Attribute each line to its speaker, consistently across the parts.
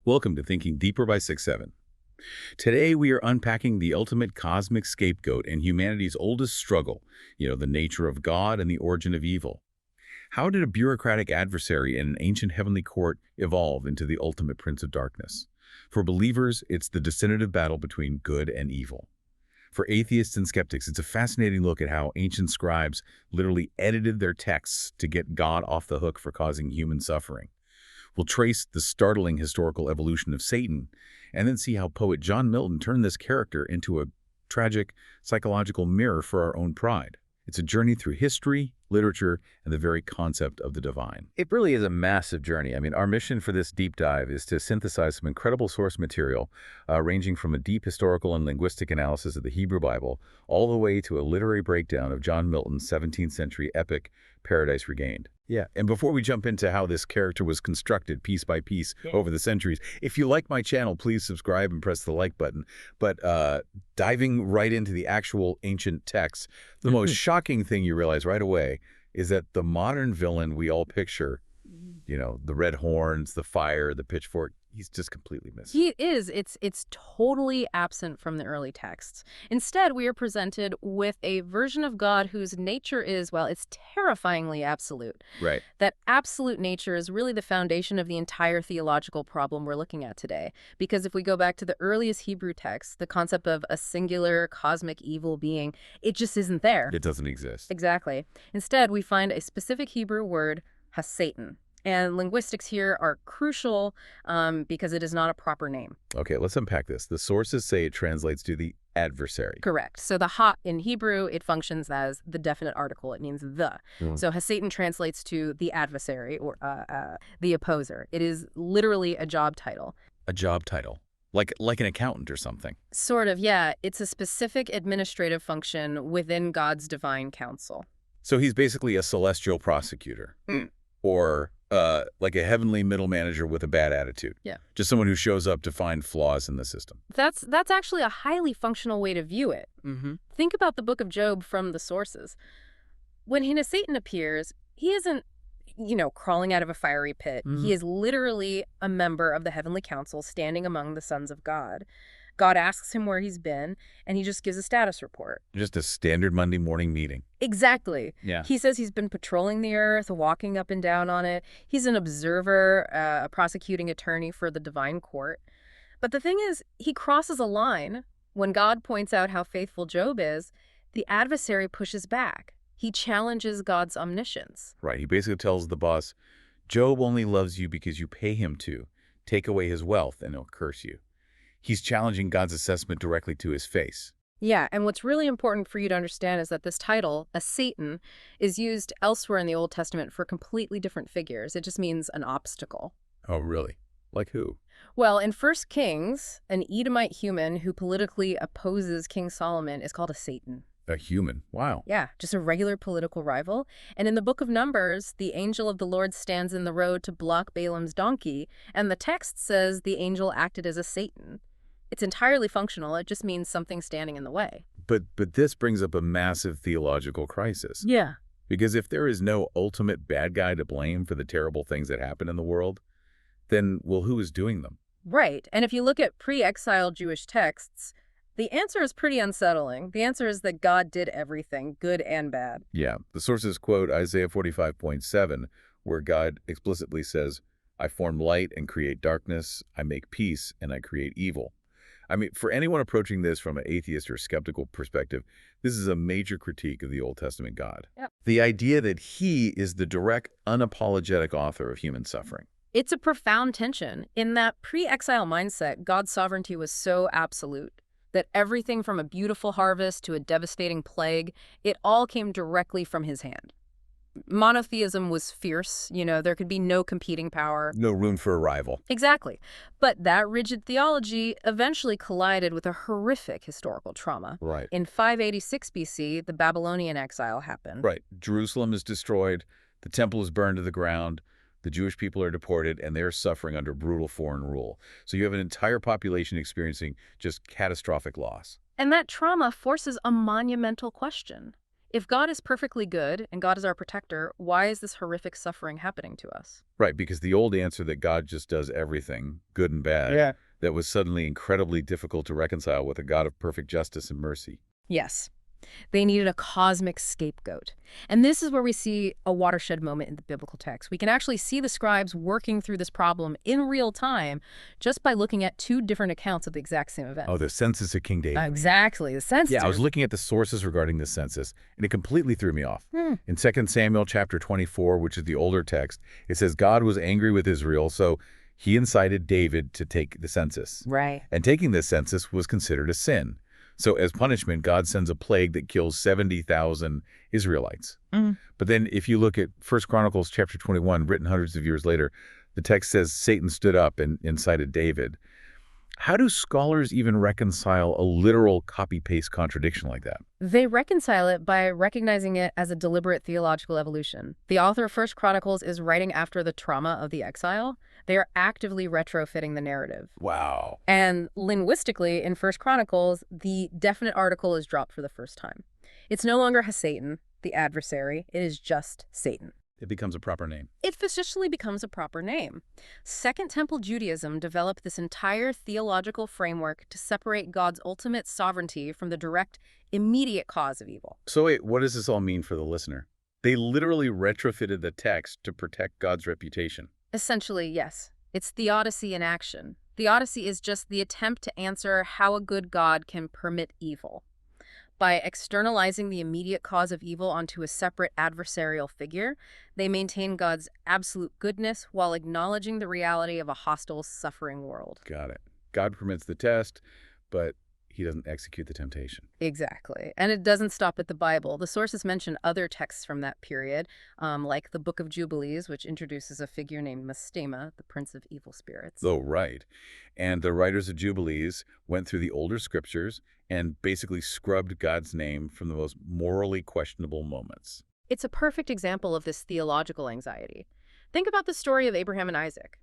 Speaker 1: Welcome to Thinking Deeper by 6-7. Today we are unpacking the ultimate cosmic scapegoat and humanity's oldest struggle, the nature of God and the origin of evil. How did a bureaucratic adversary in an ancient heavenly court evolve into the ultimate prince of darkness? For believers, it's the definitive battle between good and evil. For atheists and skeptics, it's a fascinating look at how ancient scribes literally edited their texts to get God off the hook for causing human suffering. We'll trace the startling historical evolution of Satan, and then see how poet John Milton turned this character into a tragic psychological mirror for our own pride. It's a journey through history, literature, and the very concept of the divine. It really is a massive journey. Our mission for this deep dive is to synthesize some incredible source material, ranging from a deep historical and linguistic analysis of the Hebrew Bible, all the way to a literary breakdown of John Milton's 17th century epic, Paradise Regained. Yeah, and before we jump into how this character was constructed piece by piece over the centuries, if you like my channel, please subscribe and press the like button. But diving right into the actual ancient texts, the most shocking thing you realize right away is that the modern villain we all picture, the red horns, the fire, the pitchfork, he's just completely missing.
Speaker 2: He is. It's totally absent from the early texts. Instead, we are presented with a version of God whose nature is, well, it's terrifyingly absolute.
Speaker 1: Right.
Speaker 2: That absolute nature is really the foundation of the entire theological problem we're looking at today. Because if we go back to the earliest Hebrew texts, the concept of a singular cosmic evil being, it just isn't there.
Speaker 1: It doesn't exist.
Speaker 2: Exactly. Instead, we find a specific Hebrew word, ha-Satan. And linguistics here are crucial because it is not a proper name.
Speaker 1: Okay, let's unpack this. The sources say it translates to the adversary.
Speaker 2: Correct. So the ha in Hebrew, it functions as the definite article. It means the. So ha-Satan translates to the adversary or the opposer. It is literally a job title.
Speaker 1: A job title? Like an accountant or something?
Speaker 2: Sort of, yeah. It's a specific administrative function within God's divine counsel.
Speaker 1: So he's basically a celestial prosecutor. Or like a heavenly middle manager with a bad attitude.
Speaker 2: Yeah. Just
Speaker 1: someone who shows up to find flaws in the system.
Speaker 2: That's actually a highly functional way to view it. Think about the book of Job from the sources. When Satan appears, he isn't, crawling out of a fiery pit. He is literally a member of the heavenly council standing among the sons of God. God asks him where he's been, and he just gives a status report.
Speaker 1: Just a standard Monday morning meeting.
Speaker 2: Exactly.
Speaker 1: Yeah.
Speaker 2: He says he's been patrolling the earth, walking up and down on it. He's an observer, a prosecuting attorney for the divine court. But the thing is, he crosses a line. When God points out how faithful Job is, the adversary pushes back. He challenges God's omniscience.
Speaker 1: Right. He basically tells the boss, Job only loves you because you pay him to. Take away his wealth and he'll curse you. He's challenging God's assessment directly to his face.
Speaker 2: Yeah, and what's really important for you to understand is that this title, a Satan, is used elsewhere in the Old Testament for completely different figures. It just means an obstacle.
Speaker 1: Oh, really? Like who?
Speaker 2: Well, in 1 Kings, an Edomite human who politically opposes King Solomon is called a Satan.
Speaker 1: A human? Wow.
Speaker 2: Yeah, just a regular political rival. And in the book of Numbers, the angel of the Lord stands in the road to block Balaam's donkey, and the text says the angel acted as a Satan. It's entirely functional. It just means something standing in the way.
Speaker 1: But this brings up a massive theological crisis.
Speaker 2: Yeah.
Speaker 1: Because if there is no ultimate bad guy to blame for the terrible things that happen in the world, then, well, who is doing them?
Speaker 2: Right. And if you look at pre-exile Jewish texts, the answer is pretty unsettling. The answer is that God did everything, good and bad.
Speaker 1: Yeah. The sources quote Isaiah 45:7, where God explicitly says, I form light and create darkness. I make peace and I create evil. For anyone approaching this from an atheist or skeptical perspective, this is a major critique of the Old Testament God.
Speaker 2: Yep.
Speaker 1: The idea that he is the direct, unapologetic author of human suffering.
Speaker 2: It's a profound tension. In that pre-exile mindset, God's sovereignty was so absolute that everything from a beautiful harvest to a devastating plague, it all came directly from his hand. Monotheism was fierce. There could be no competing power.
Speaker 1: No room for a rival.
Speaker 2: Exactly. But that rigid theology eventually collided with a horrific historical trauma.
Speaker 1: Right.
Speaker 2: In 586 BC, the Babylonian exile happened.
Speaker 1: Right. Jerusalem is destroyed. The temple is burned to the ground. The Jewish people are deported, and they're suffering under brutal foreign rule. So you have an entire population experiencing just catastrophic loss.
Speaker 2: And that trauma forces a monumental question. If God is perfectly good and God is our protector, why is this horrific suffering happening to us?
Speaker 1: Right, because the old answer that God just does everything, good and bad, that was suddenly incredibly difficult to reconcile with a God of perfect justice and mercy.
Speaker 2: Yes. They needed a cosmic scapegoat. And this is where we see a watershed moment in the biblical text. We can actually see the scribes working through this problem in real time just by looking at two different accounts of the exact same event.
Speaker 1: Oh, the census of King David.
Speaker 2: Exactly, the census.
Speaker 1: Yeah, I was looking at the sources regarding the census, and it completely threw me off. In 2 Samuel chapter 24, which is the older text, it says God was angry with Israel, so he incited David to take the census.
Speaker 2: Right.
Speaker 1: And taking this census was considered a sin. So as punishment, God sends a plague that kills 70,000 Israelites. But then if you look at 1 Chronicles chapter 21, written hundreds of years later, the text says Satan stood up and incited David. How do scholars even reconcile a literal copy-paste contradiction like that?
Speaker 2: They reconcile it by recognizing it as a deliberate theological evolution. The author of 1 Chronicles is writing after the trauma of the exile. They are actively retrofitting the narrative.
Speaker 1: Wow.
Speaker 2: And linguistically, in 1 Chronicles, the definite article is dropped for the first time. It's no longer Satan, the adversary. It is just Satan.
Speaker 1: It becomes a proper name.
Speaker 2: It officially becomes a proper name. Second Temple Judaism developed this entire theological framework to separate God's ultimate sovereignty from the direct, immediate cause of evil.
Speaker 1: So wait, what does this all mean for the listener? They literally retrofitted the text to protect God's reputation.
Speaker 2: Essentially, yes. It's Theodicy in action. Theodicy is just the attempt to answer how a good God can permit evil. By externalizing the immediate cause of evil onto a separate adversarial figure, they maintain God's absolute goodness while acknowledging the reality of a hostile, suffering world.
Speaker 1: Got it. God permits the test, but he doesn't execute the temptation.
Speaker 2: Exactly. And it doesn't stop at the Bible. The sources mention other texts from that period, like the Book of Jubilees, which introduces a figure named Mastema, the prince of evil spirits.
Speaker 1: Oh, right. And the writers of Jubilees went through the older scriptures and basically scrubbed God's name from the most morally questionable moments.
Speaker 2: It's a perfect example of this theological anxiety. Think about the story of Abraham and Isaac.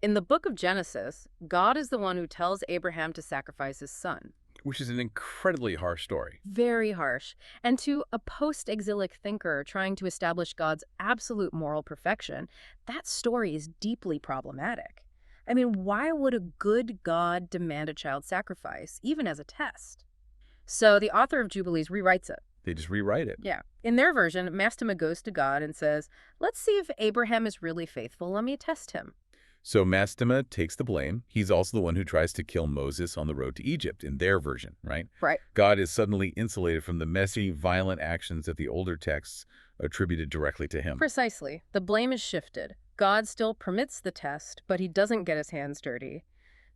Speaker 2: In the book of Genesis, God is the one who tells Abraham to sacrifice his son.
Speaker 1: Which is an incredibly harsh story.
Speaker 2: Very harsh. And to a post-exilic thinker trying to establish God's absolute moral perfection, that story is deeply problematic. I mean, why would a good God demand a child sacrifice, even as a test? So the author of Jubilees rewrites it.
Speaker 1: They just rewrite it.
Speaker 2: Yeah. In their version, Mastema goes to God and says, let's see if Abraham is really faithful. Let me test him.
Speaker 1: So Mastema takes the blame. He's also the one who tries to kill Moses on the road to Egypt in their version, right?
Speaker 2: Right.
Speaker 1: God is suddenly insulated from the messy, violent actions that the older texts attributed directly to him.
Speaker 2: Precisely. The blame is shifted. God still permits the test, but he doesn't get his hands dirty.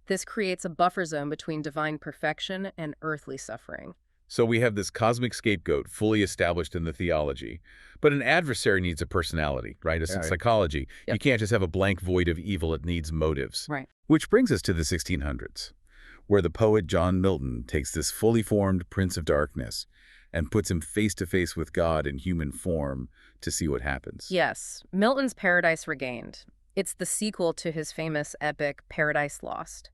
Speaker 2: This creates a buffer zone between divine perfection and earthly suffering.
Speaker 1: So we have this cosmic scapegoat fully established in the theology. But an adversary needs a personality, right? As in psychology, you can't just have a blank void of evil. It needs motives.
Speaker 2: Right.
Speaker 1: Which brings us to the 1600s, where the poet John Milton takes this fully formed prince of darkness and puts him face to face with God in human form to see what happens.
Speaker 2: Yes. Milton's Paradise Regained. It's the sequel to his famous epic Paradise Lost.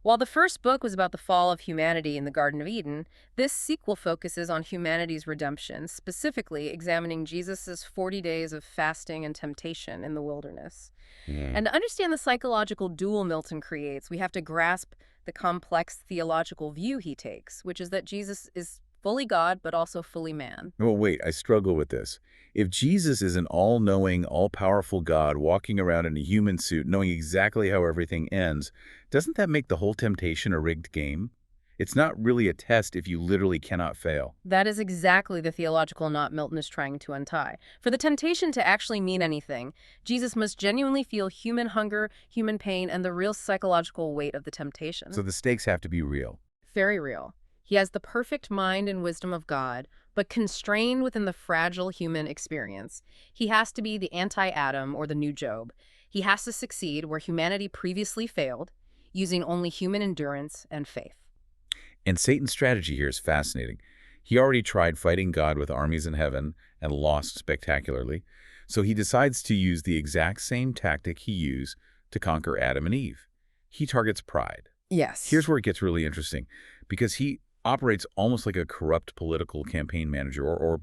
Speaker 2: While the first book was about the fall of humanity in the Garden of Eden, this sequel focuses on humanity's redemption, specifically examining Jesus' 40 days of fasting and temptation in the wilderness. And to understand the psychological duel Milton creates, we have to grasp the complex theological view he takes, which is that Jesus is fully God, but also fully man.
Speaker 1: Well, wait, I struggle with this. If Jesus is an all-knowing, all-powerful God walking around in a human suit, knowing exactly how everything ends, doesn't that make the whole temptation a rigged game? It's not really a test if you literally cannot fail.
Speaker 2: That is exactly the theological knot Milton is trying to untie. For the temptation to actually mean anything, Jesus must genuinely feel human hunger, human pain, and the real psychological weight of the temptation.
Speaker 1: So the stakes have to be real.
Speaker 2: Very real. He has the perfect mind and wisdom of God, but constrained within the fragile human experience. He has to be the anti-Adam or the new Job. He has to succeed where humanity previously failed, using only human endurance and faith.
Speaker 1: And Satan's strategy here is fascinating. He already tried fighting God with armies in heaven and lost spectacularly. So he decides to use the exact same tactic he used to conquer Adam and Eve. He targets pride.
Speaker 2: Yes.
Speaker 1: Here's where it gets really interesting, because he operates almost like a corrupt political campaign manager or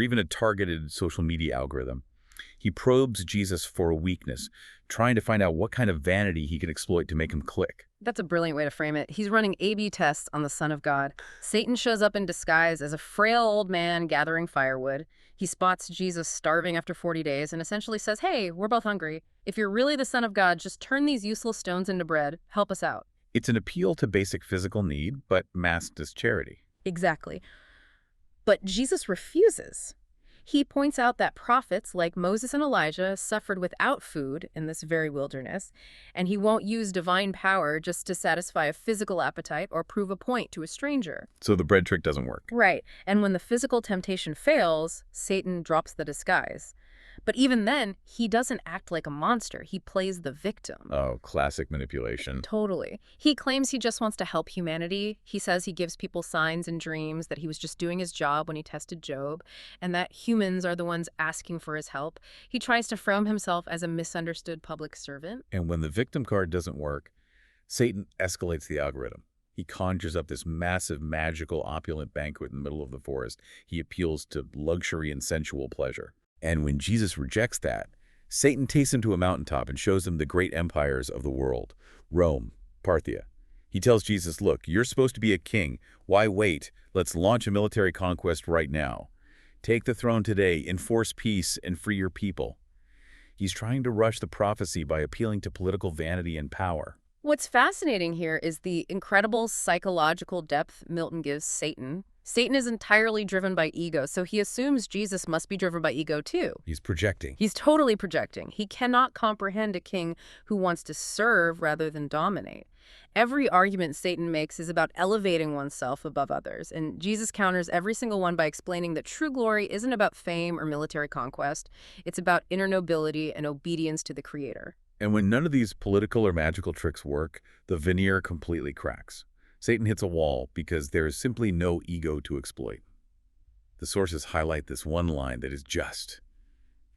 Speaker 1: even a targeted social media algorithm. He probes Jesus for a weakness, trying to find out what kind of vanity he can exploit to make him click.
Speaker 2: That's a brilliant way to frame it. He's running A/B tests on the Son of God. Satan shows up in disguise as a frail old man gathering firewood. He spots Jesus starving after 40 days and essentially says, hey, we're both hungry. If you're really the Son of God, just turn these useless stones into bread. Help us out.
Speaker 1: It's an appeal to basic physical need, but masked as charity.
Speaker 2: Exactly. But Jesus refuses. He points out that prophets like Moses and Elijah suffered without food in this very wilderness, and he won't use divine power just to satisfy a physical appetite or prove a point to a stranger.
Speaker 1: So the bread trick doesn't work.
Speaker 2: Right. And when the physical temptation fails, Satan drops the disguise. But even then, he doesn't act like a monster. He plays the victim.
Speaker 1: Oh, classic manipulation.
Speaker 2: Totally. He claims he just wants to help humanity. He says he gives people signs and dreams, that he was just doing his job when he tested Job, and that humans are the ones asking for his help. He tries to frame himself as a misunderstood public servant.
Speaker 1: And when the victim card doesn't work, Satan escalates the algorithm. He conjures up this massive, magical, opulent banquet in the middle of the forest. He appeals to luxury and sensual pleasure. And when Jesus rejects that, Satan takes him to a mountaintop and shows him the great empires of the world, Rome, Parthia. He tells Jesus, look, you're supposed to be a king. Why wait? Let's launch a military conquest right now. Take the throne today, enforce peace, and free your people. He's trying to rush the prophecy by appealing to political vanity and power.
Speaker 2: What's fascinating here is the incredible psychological depth Milton gives Satan. Satan is entirely driven by ego, so he assumes Jesus must be driven by ego too.
Speaker 1: He's projecting.
Speaker 2: He's totally projecting. He cannot comprehend a king who wants to serve rather than dominate. Every argument Satan makes is about elevating oneself above others, and Jesus counters every single one by explaining that true glory isn't about fame or military conquest. It's about inner nobility and obedience to the Creator.
Speaker 1: And when none of these political or magical tricks work, the veneer completely cracks. Satan hits a wall because there is simply no ego to exploit. The sources highlight this one line that is just.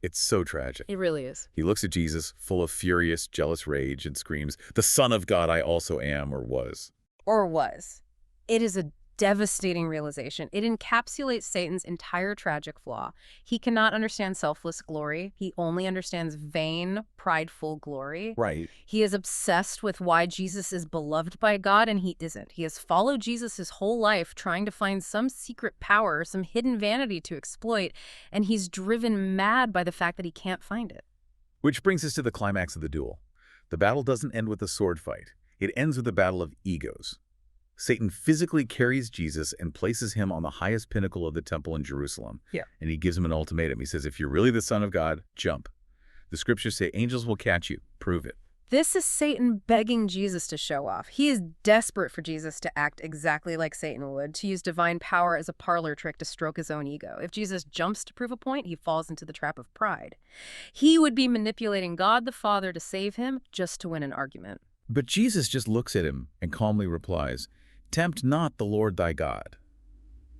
Speaker 1: It's so tragic.
Speaker 2: It really is.
Speaker 1: He looks at Jesus, full of furious, jealous rage, and screams, "The Son of God I also am," or was.
Speaker 2: Or was. It is a devastating realization. It encapsulates Satan's entire tragic flaw. He cannot understand selfless glory. He only understands vain, prideful glory.
Speaker 1: Right.
Speaker 2: He is obsessed with why Jesus is beloved by God, and he isn't. He has followed Jesus his whole life, trying to find some secret power, some hidden vanity to exploit, and he's driven mad by the fact that he can't find it.
Speaker 1: Which brings us to the climax of the duel. The battle doesn't end with a sword fight. It ends with a battle of egos. Satan physically carries Jesus and places him on the highest pinnacle of the temple in Jerusalem.
Speaker 2: Yeah.
Speaker 1: And he gives him an ultimatum. He says, if you're really the Son of God, jump. The scriptures say angels will catch you. Prove it.
Speaker 2: This is Satan begging Jesus to show off. He is desperate for Jesus to act exactly like Satan would, to use divine power as a parlor trick to stroke his own ego. If Jesus jumps to prove a point, he falls into the trap of pride. He would be manipulating God the Father to save him just to win an argument.
Speaker 1: But Jesus just looks at him and calmly replies, tempt not the Lord thy God.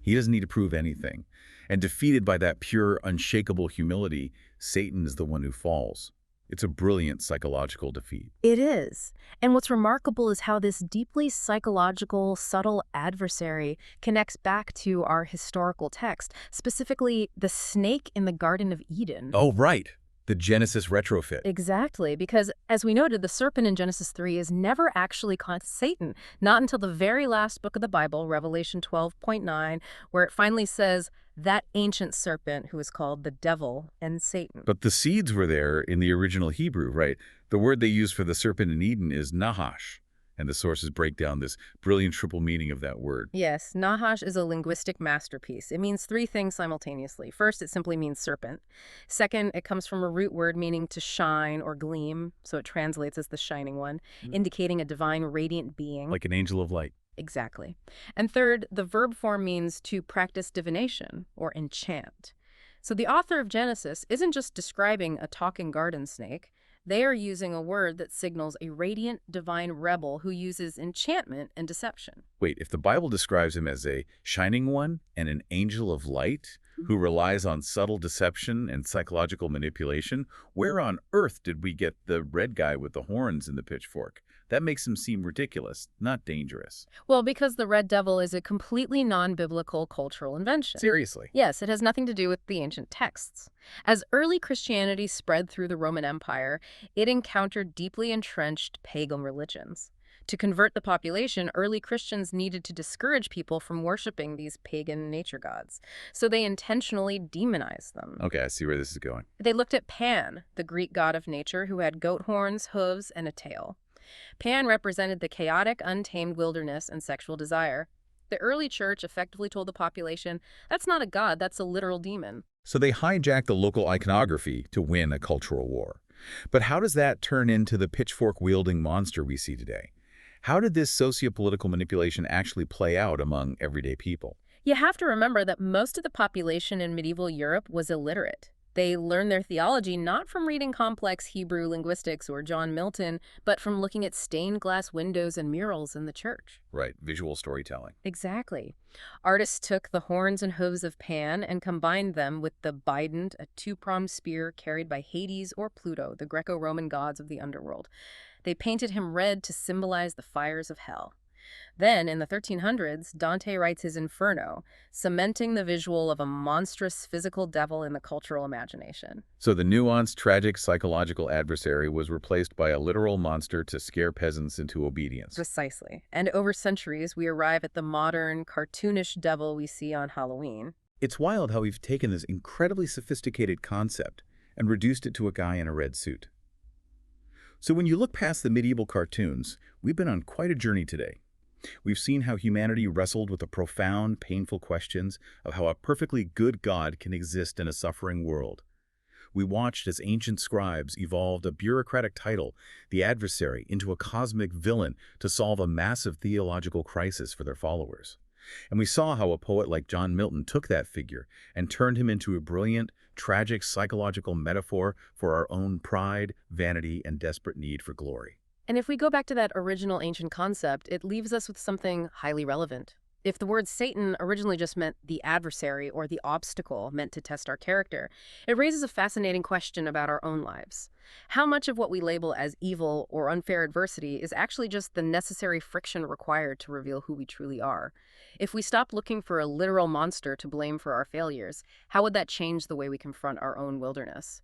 Speaker 1: He doesn't need to prove anything. And defeated by that pure, unshakable humility, Satan is the one who falls. It's a brilliant psychological defeat.
Speaker 2: It is. And what's remarkable is how this deeply psychological, subtle adversary connects back to our historical text, specifically the snake in the Garden of Eden.
Speaker 1: Oh, right. The Genesis retrofit.
Speaker 2: Exactly, because as we noted, the serpent in Genesis 3 is never actually called Satan, not until the very last book of the Bible, Revelation 12.9, where it finally says, that ancient serpent who is called the devil and Satan.
Speaker 1: But the seeds were there in the original Hebrew, right? The word they use for the serpent in Eden is Nachash. And the sources break down this brilliant triple meaning of that word.
Speaker 2: Yes, Nachash is a linguistic masterpiece. It means three things simultaneously. First, it simply means serpent. Second, it comes from a root word meaning to shine or gleam, so it translates as the shining one, indicating a divine radiant being.
Speaker 1: Like an angel of light.
Speaker 2: Exactly. And third, the verb form means to practice divination or enchant. So the author of Genesis isn't just describing a talking garden snake. They are using a word that signals a radiant divine rebel who uses enchantment and deception.
Speaker 1: Wait, if the Bible describes him as a shining one and an angel of light who relies on subtle deception and psychological manipulation, where on earth did we get the red guy with the horns and the pitchfork? That makes him seem ridiculous, not dangerous.
Speaker 2: Well, because the red devil is a completely non-biblical cultural invention.
Speaker 1: Seriously.
Speaker 2: Yes, it has nothing to do with the ancient texts. As early Christianity spread through the Roman Empire, it encountered deeply entrenched pagan religions. To convert the population, early Christians needed to discourage people from worshiping these pagan nature gods, so they intentionally demonized them.
Speaker 1: Okay, I see where this is going.
Speaker 2: They looked at Pan, the Greek god of nature who had goat horns, hooves, and a tail. Pan represented the chaotic, untamed wilderness and sexual desire. The early church effectively told the population, that's not a god, that's a literal demon.
Speaker 1: So they hijacked the local iconography to win a cultural war. But how does that turn into the pitchfork-wielding monster we see today? How did this socio-political manipulation actually play out among everyday people?
Speaker 2: You have to remember that most of the population in medieval Europe was illiterate. They learned their theology not from reading complex Hebrew linguistics or John Milton, but from looking at stained glass windows and murals in the church.
Speaker 1: Right, visual storytelling.
Speaker 2: Exactly. Artists took the horns and hooves of Pan and combined them with the bident, a two-pronged spear carried by Hades or Pluto, the Greco-Roman gods of the underworld. They painted him red to symbolize the fires of hell. Then, in the 1300s, Dante writes his Inferno, cementing the visual of a monstrous physical devil in the cultural imagination.
Speaker 1: So the nuanced, tragic, psychological adversary was replaced by a literal monster to scare peasants into obedience.
Speaker 2: Precisely. And over centuries, we arrive at the modern, cartoonish devil we see on Halloween.
Speaker 1: It's wild how we've taken this incredibly sophisticated concept and reduced it to a guy in a red suit. So when you look past the medieval cartoons, we've been on quite a journey today. We've seen how humanity wrestled with the profound, painful questions of how a perfectly good God can exist in a suffering world. We watched as ancient scribes evolved a bureaucratic title, the Adversary, into a cosmic villain to solve a massive theological crisis for their followers. And we saw how a poet like John Milton took that figure and turned him into a brilliant, tragic psychological metaphor for our own pride, vanity, and desperate need for glory.
Speaker 2: And if we go back to that original ancient concept, it leaves us with something highly relevant. If the word Satan originally just meant the adversary or the obstacle meant to test our character, it raises a fascinating question about our own lives. How much of what we label as evil or unfair adversity is actually just the necessary friction required to reveal who we truly are? If we stopped looking for a literal monster to blame for our failures, how would that change the way we confront our own wilderness?